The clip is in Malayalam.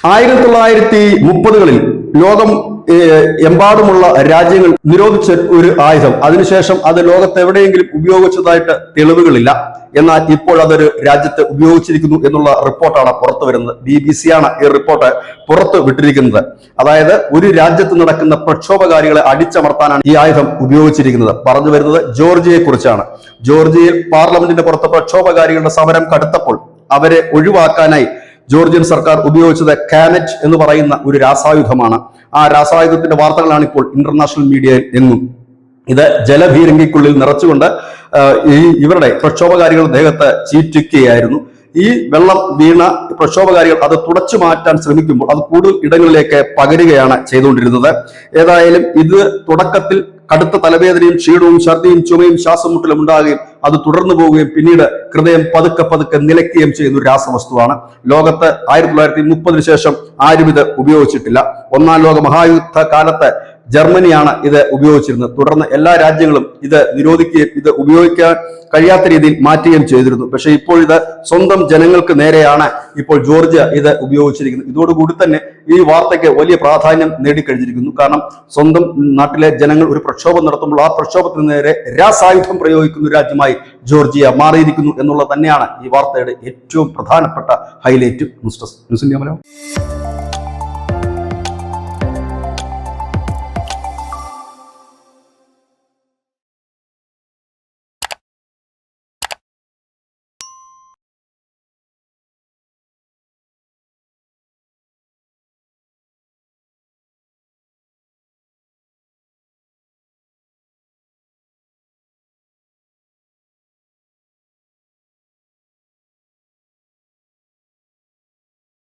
1930-കളിൽ ലോകം എമ്പാടുമുള്ള രാജ്യങ്ങൾ നിരോധിച്ച ഒരു ആയുധം, അതിനുശേഷം അത് ലോകത്ത് എവിടെയെങ്കിലും ഉപയോഗിച്ചതായിട്ട് തെളിവുകളില്ല. എന്നാൽ ഇപ്പോൾ അതൊരു രാജ്യത്ത് ഉപയോഗിച്ചിരിക്കുന്നു എന്നുള്ള റിപ്പോർട്ടാണ് പുറത്തു വരുന്നത്. BBC ആണ് ഈ റിപ്പോർട്ട് പുറത്തു വിട്ടിരിക്കുന്നത്. അതായത് ഒരു രാജ്യത്ത് നടക്കുന്ന പ്രക്ഷോഭകാരികളെ അടിച്ചമർത്താനാണ് ഈ ആയുധം ഉപയോഗിച്ചിരിക്കുന്നത്. പറഞ്ഞു വരുന്നത് ജോർജിയയെ കുറിച്ചാണ്. ജോർജിയയിൽ പാർലമെന്റിന്റെ പുറത്ത് പ്രക്ഷോഭകാരികളുടെ സമരം കടുത്തപ്പോൾ അവരെ ഒഴിവാക്കാനായി ജോർജിയൻ സർക്കാർ ഉപയോഗിച്ചത് കാനറ്റ് എന്ന് പറയുന്ന ഒരു രാസായുധമാണ്. ആ രാസായുധത്തിന്റെ വാർത്തകളാണ് ഇപ്പോൾ ഇന്റർനാഷണൽ മീഡിയയിൽ എങ്ങും. ഇത് ജലഭീരങ്കിക്കുള്ളിൽ നിറച്ചുകൊണ്ട് ഇവരുടെ പ്രക്ഷോഭകാരികൾ ദേഹത്ത് ചീറ്റിക്കുകയായിരുന്നു. ഈ വെള്ളം വീണ പ്രക്ഷോഭകാരികൾ അത് തുടച്ചു മാറ്റാൻ ശ്രമിക്കുമ്പോൾ അത് കൂടുതൽ ഇടങ്ങളിലേക്ക് പകരുകയാണ് ചെയ്തുകൊണ്ടിരുന്നത്. ഏതായാലും ഇത് തുടക്കത്തിൽ കടുത്ത തലവേദനയും ക്ഷീണവും ഛർദിയും ചുമയും ശ്വാസം മുട്ടലും ഉണ്ടാകുകയും അത് തുടർന്നു പോവുകയും പിന്നീട് ഹൃദയം പതുക്കെ നിലയ്ക്കുകയും ചെയ്യുന്ന ഒരു രാസവസ്തുവാണ്. ലോകത്ത് 1930 ശേഷം ആരും ഇത് ഉപയോഗിച്ചിട്ടില്ല. ഒന്നാം ലോക മഹായുദ്ധ കാലത്ത് ജർമ്മനിയാണ് ഇത് ഉപയോഗിച്ചിരുന്നത്. തുടർന്ന് എല്ലാ രാജ്യങ്ങളും ഇത് നിരോധിക്കുകയും ഇത് ഉപയോഗിക്കാൻ കഴിയാത്ത രീതിയിൽ മാറ്റുകയും ചെയ്തിരുന്നു. പക്ഷെ ഇപ്പോൾ ഇത് സ്വന്തം ജനങ്ങൾക്ക് നേരെയാണ് ഇപ്പോൾ ജോർജിയ ഇത് ഉപയോഗിച്ചിരിക്കുന്നത്. ഇതോടുകൂടി തന്നെ ഈ വാർത്തയ്ക്ക് വലിയ പ്രാധാന്യം നേടിക്കഴിഞ്ഞിരിക്കുന്നു. കാരണം സ്വന്തം നാട്ടിലെ ജനങ്ങൾ ഒരു പ്രക്ഷോഭം നടത്തുമ്പോൾ ആ പ്രക്ഷോഭത്തിന് നേരെ രാസായുധം പ്രയോഗിക്കുന്ന രാജ്യമായി ജോർജിയ മാറിയിരിക്കുന്നു എന്നുള്ളത് തന്നെയാണ് ഈ വാർത്തയുടെ ഏറ്റവും പ്രധാനപ്പെട്ട highlight. News desk, news India Malayalam.